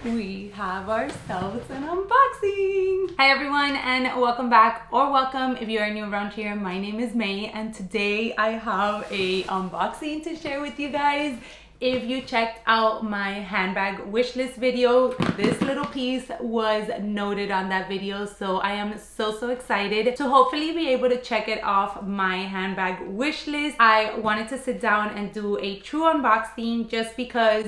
we have ourselves an unboxing. Hi everyone, and welcome back, or welcome if you are new around here. My name is May, and today I have a unboxing to share with you guys. If you checked out my handbag wish list video, this little piece was noted on that video, so I am so excited to hopefully be able to check it off my handbag wish list. I wanted to sit down and do a true unboxing just because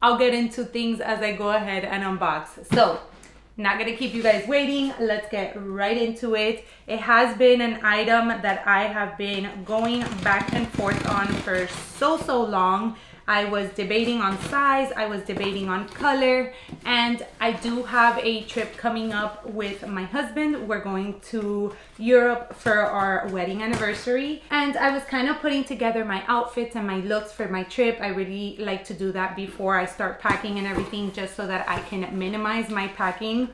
I'll get into things as I go ahead and unbox. So, not gonna keep you guys waiting. Let's get right into it. It has been an item that I have been going back and forth on for so long. I was debating on size, I was debating on color, and I do have a trip coming up with my husband. We're going to Europe for our wedding anniversary, and I was kind of putting together my outfits and my looks for my trip. I really like to do that before I start packing and everything, just so that I can minimize my packing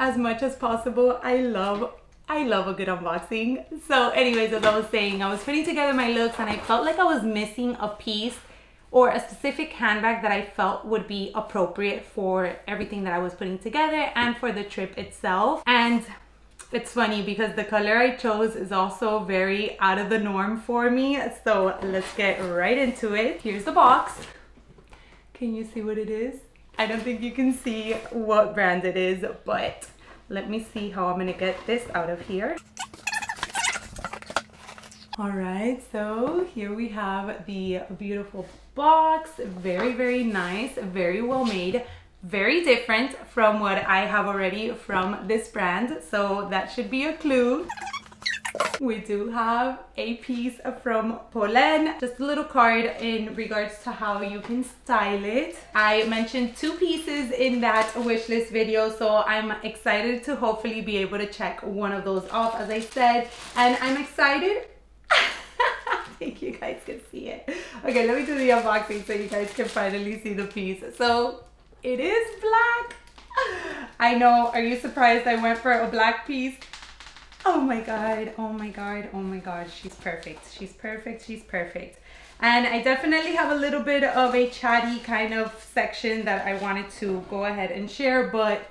as much as possible. I love a good unboxing. So anyways, as I was saying, I was putting together my looks and I felt like I was missing a piece or a specific handbag that I felt would be appropriate for everything that I was putting together and for the trip itself. And it's funny because the color I chose is also very out of the norm for me. So let's get right into it. Here's the box. Can you see what it is? I don't think you can see what brand it is, but let me see how I'm gonna get this out of here. All right, so here we have the beautiful box. Very nice, very well made, very different from what I have already from this brand, so that should be a clue. We do have a piece from Polene, just a little card in regards to how you can style it. I mentioned 2 pieces in that wish list video, so I'm excited to hopefully be able to check one of those off, as I said, and I'm excited. I think you guys can see it. Okay, let me do the unboxing so you guys can finally see the piece. So it is black. I know, are you surprised I went for a black piece? Oh my god, oh my god, oh my god, she's perfect, she's perfect, she's perfect. And I definitely have a little bit of a chatty kind of section that I wanted to go ahead and share, but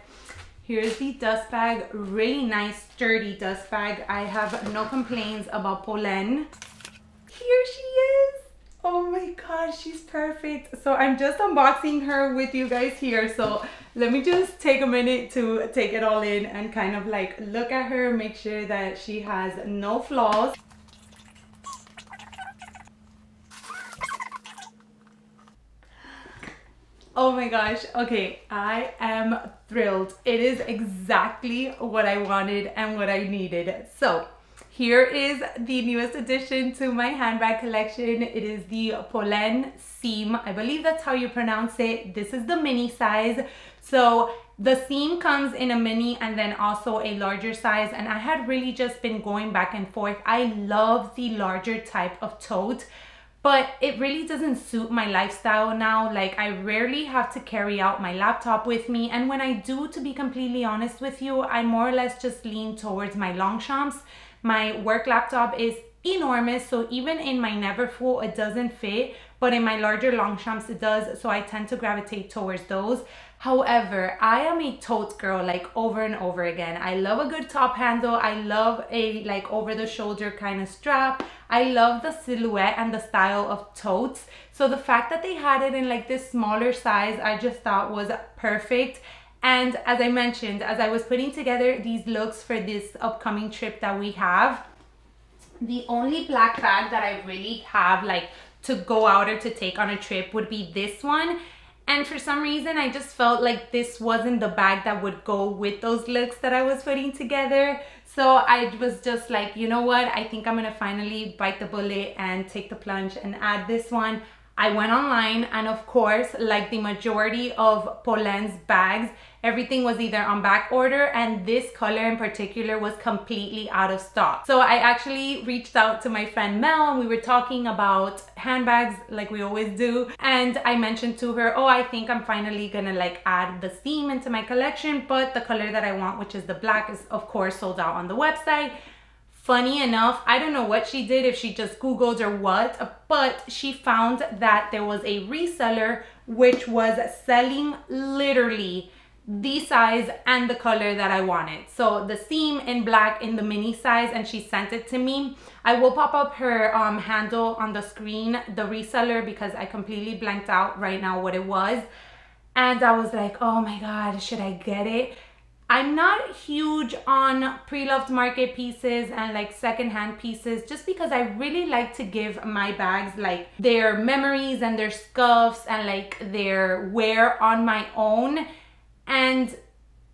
here's the dust bag. Really nice, sturdy dust bag. I have no complaints about Polene. Here she is. Oh my gosh, she's perfect. So I'm just unboxing her with you guys here. So let me just take a minute to take it all in and kind of like look at her, make sure that she has no flaws. Oh my gosh, okay, I am thrilled. It is exactly what I wanted and what I needed. So here is the newest addition to my handbag collection. It is the Polene Cyme. I believe that's how you pronounce it. This is the mini size. So the Cyme comes in a mini and then also a larger size, and I had really just been going back and forth. I love the larger type of tote, but it really doesn't suit my lifestyle now. Like, I rarely have to carry out my laptop with me, and when I do, to be completely honest with you, I more or less just lean towards my Longchamps. My work laptop is enormous, so even in my Neverfull it doesn't fit, but in my larger Longchamps it does, so I tend to gravitate towards those. However, I am a tote girl, like over and over again. I love a good top handle. I love a like over the shoulder kind of strap. I love the silhouette and the style of totes. So the fact that they had it in like this smaller size, I just thought was perfect. And as I mentioned, as I was putting together these looks for this upcoming trip that we have, the only black bag that I really have like to go out or to take on a trip would be this one. And for some reason, I just felt like this wasn't the bag that would go with those looks that I was putting together. So I was just like, you know what? I think I'm gonna finally bite the bullet and take the plunge and add this one. I went online, and of course, like the majority of Polene's bags, everything was either on back order, and this color in particular was completely out of stock. So I actually reached out to my friend Mel, and we were talking about handbags like we always do, and I mentioned to her, oh, I think I'm finally gonna like add the Cyme into my collection, but the color that I want, which is the black, is of course sold out on the website. Funny enough, I don't know what she did, if she just Googled or what, but she found that there was a reseller which was selling literally the size and the color that I wanted. So the seam in black in the mini size, and she sent it to me. I will pop up her handle on the screen, the reseller, because I completely blanked out right now what it was. And I was like, oh my God, should I get it? I'm not huge on pre-loved market pieces and like secondhand pieces, just because I really like to give my bags like their memories and their scuffs and like their wear on my own. And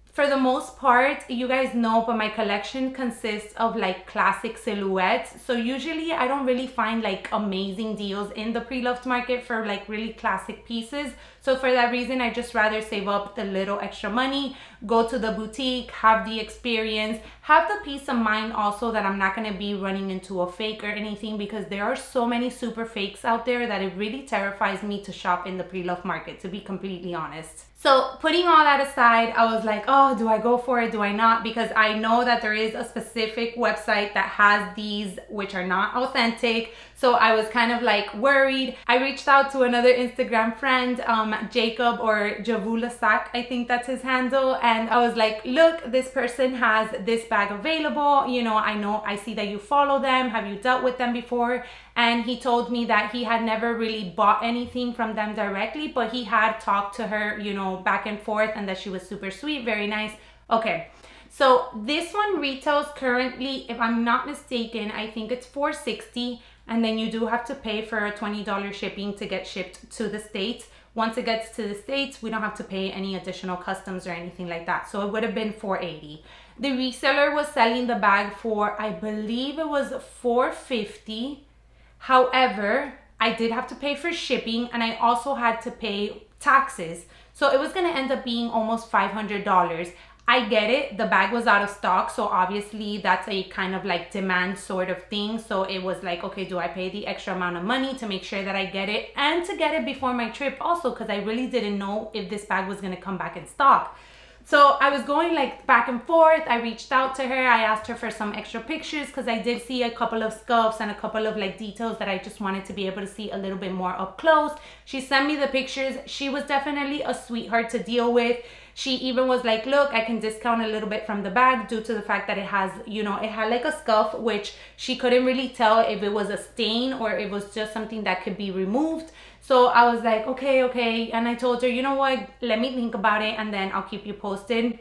for the most part, you guys know, but my collection consists of like classic silhouettes. So usually I don't really find like amazing deals in the pre-loved market for like really classic pieces. So for that reason, I just rather save up the little extra money, go to the boutique, have the experience, have the peace of mind also that I'm not going to be running into a fake or anything, because there are so many super fakes out there that it really terrifies me to shop in the pre-loved market, to be completely honest. So putting all that aside, I was like, oh, do I go for it? Do I not? Because I know that there is a specific website that has these which are not authentic. So I was kind of like worried. I reached out to another Instagram friend, Jacob, or Javulasak, I think that's his handle. And I was like, look, this person has this bag available. You know, I see that you follow them. Have you dealt with them before? And he told me that he had never really bought anything from them directly, but he had talked to her, you know, back and forth, and that she was super sweet, very nice. Okay, so this one retails currently, if I'm not mistaken, I think it's $460, and then you do have to pay for a $20 shipping to get shipped to the States. Once it gets to the States, we don't have to pay any additional customs or anything like that. So it would have been $480. The reseller was selling the bag for, I believe it was $450. However, I did have to pay for shipping, and I also had to pay taxes. So it was going to end up being almost $500. I get it. The bag was out of stock. So obviously that's a kind of like demand sort of thing. So it was like, okay, do I pay the extra amount of money to make sure that I get it, and to get it before my trip also, because I really didn't know if this bag was going to come back in stock. So I was going like back and forth. I reached out to her. I asked her for some extra pictures, because I did see a couple of scuffs and a couple of like details that I just wanted to be able to see a little bit more up close. She sent me the pictures. She was definitely a sweetheart to deal with. She even was like, look, I can discount a little bit from the bag due to the fact that it has, you know, it had like a scuff, which she couldn't really tell if it was a stain or it was just something that could be removed. So I was like, okay. And I told her, you know what, let me think about it, and then I'll keep you posted.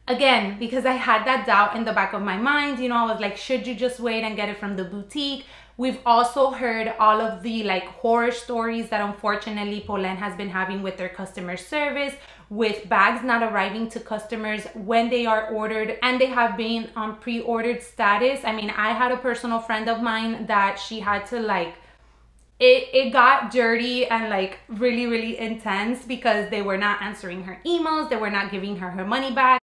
Again, because I had that doubt in the back of my mind, you know, I was like, should you just wait and get it from the boutique? We've also heard all of the like horror stories that unfortunately Polene has been having with their customer service, with bags not arriving to customers when they are ordered, and they have been on pre-ordered status. I mean, I had a personal friend of mine that she had to like, it got dirty and like really intense, because they were not answering her emails, they were not giving her her money back.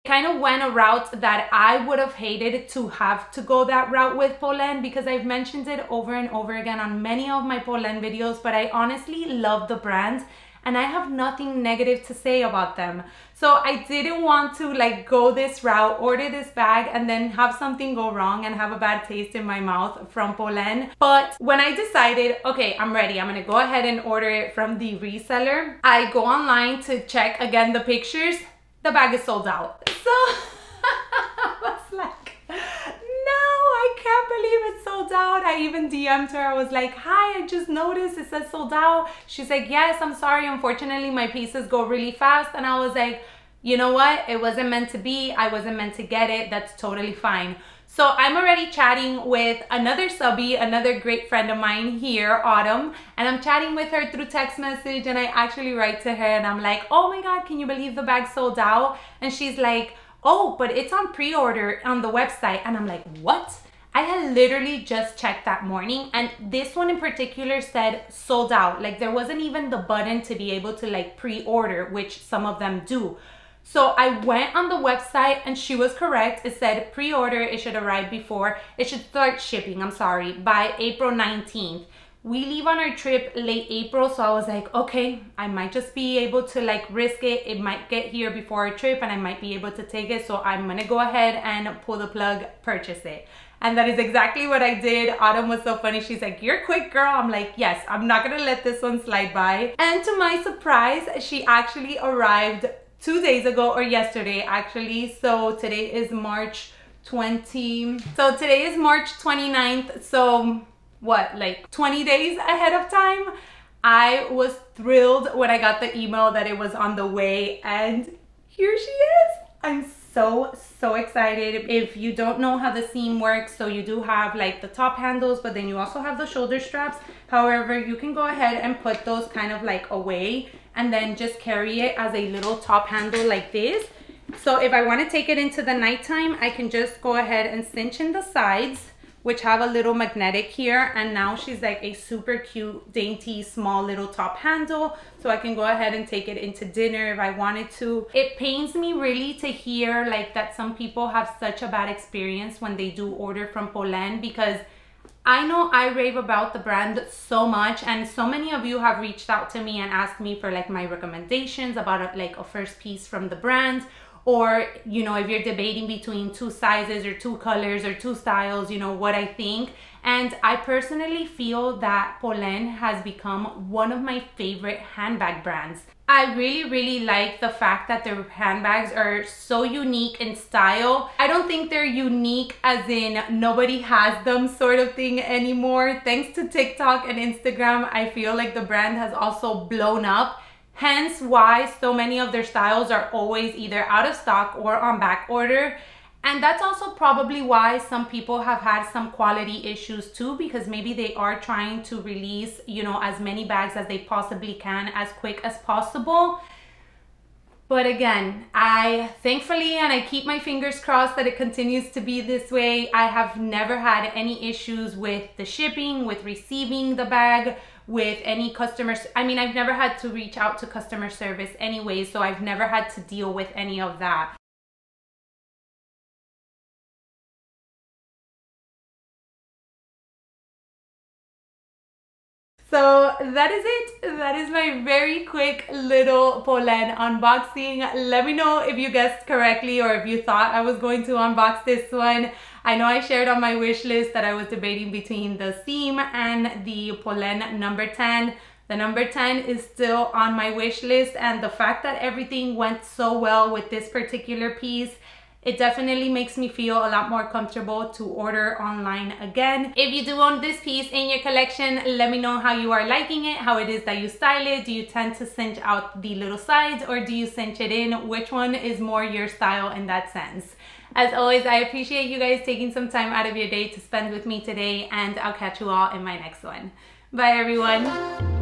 Kind of went a route that I would have hated to have to go that route with Polene, because I've mentioned it over and over again on many of my Polene videos, but I honestly love the brand and I have nothing negative to say about them. So I didn't want to like go this route, order this bag, and then have something go wrong and have a bad taste in my mouth from Polene. But when I decided, okay, I'm ready, I'm gonna go ahead and order it from the reseller, I go online to check again the pictures. The bag is sold out. So I was like, no, I can't believe it's sold out. I even DM'd her. I was like, hi, I just noticed it says sold out. She's like, yes, I'm sorry. Unfortunately, my pieces go really fast. And I was like, you know what? It wasn't meant to be. I wasn't meant to get it. That's totally fine. So I'm already chatting with another subby, another great friend of mine here, Autumn, and I'm chatting with her through text message, and I actually write to her and I'm like, oh my God, can you believe the bag sold out? And she's like, oh, but it's on pre-order on the website. And I'm like, what? I had literally just checked that morning, and this one in particular said sold out. Like there wasn't even the button to be able to like pre-order, which some of them do. So I went on the website and she was correct. It said pre-order, it should arrive before, it should start shipping, I'm sorry, by April 19th. We leave on our trip late April, so I was like, okay, I might just be able to like risk it. It might get here before our trip and I might be able to take it. So I'm gonna go ahead and pull the plug, purchase it. And that is exactly what I did. Autumn was so funny. She's like, "You're quick, girl." I'm like, yes, I'm not gonna let this one slide by. And to my surprise, she actually arrived 2 days ago, or yesterday actually. So today is March 29th. So what, like 20 days ahead of time? I was thrilled when I got the email that it was on the way, and here she is. I'm so excited. If you don't know how the seam works, so you do have like the top handles, but then you also have the shoulder straps. However, you can go ahead and put those kind of like away and then just carry it as a little top handle like this. So if I want to take it into the nighttime, I can just go ahead and cinch in the sides, which have a little magnetic here, and now she's like a super cute, dainty, small little top handle, so I can go ahead and take it into dinner if I wanted to. It pains me really to hear like that some people have such a bad experience when they do order from Polene, because I know I rave about the brand so much, and so many of you have reached out to me and asked me for like my recommendations about like a first piece from the brand. Or, you know, if you're debating between 2 sizes or 2 colors or 2 styles, you know, what I think. And I personally feel that Polene has become one of my favorite handbag brands. I really like the fact that their handbags are so unique in style. I don't think they're unique as in nobody has them sort of thing anymore. Thanks to TikTok and Instagram, I feel like the brand has also blown up. Hence why so many of their styles are always either out of stock or on back order. And that's also probably why some people have had some quality issues too, because maybe they are trying to release, you know, as many bags as they possibly can as quick as possible. But again, thankfully, and I keep my fingers crossed that it continues to be this way, I have never had any issues with the shipping, with receiving the bag, with any customers. I mean, I've never had to reach out to customer service anyway, so I've never had to deal with any of that. So that is it. That is my very quick little Polene unboxing. Let me know if you guessed correctly or if you thought I was going to unbox this one. I know I shared on my wish list that I was debating between the seam and the Polene number 10. The number 10 is still on my wish list, and the fact that everything went so well with this particular piece, it definitely makes me feel a lot more comfortable to order online again. If you do own this piece in your collection, let me know how you are liking it, how it is that you style it. Do you tend to cinch out the little sides or do you cinch it in? Which one is more your style in that sense? As always, I appreciate you guys taking some time out of your day to spend with me today, and I'll catch you all in my next one. Bye everyone.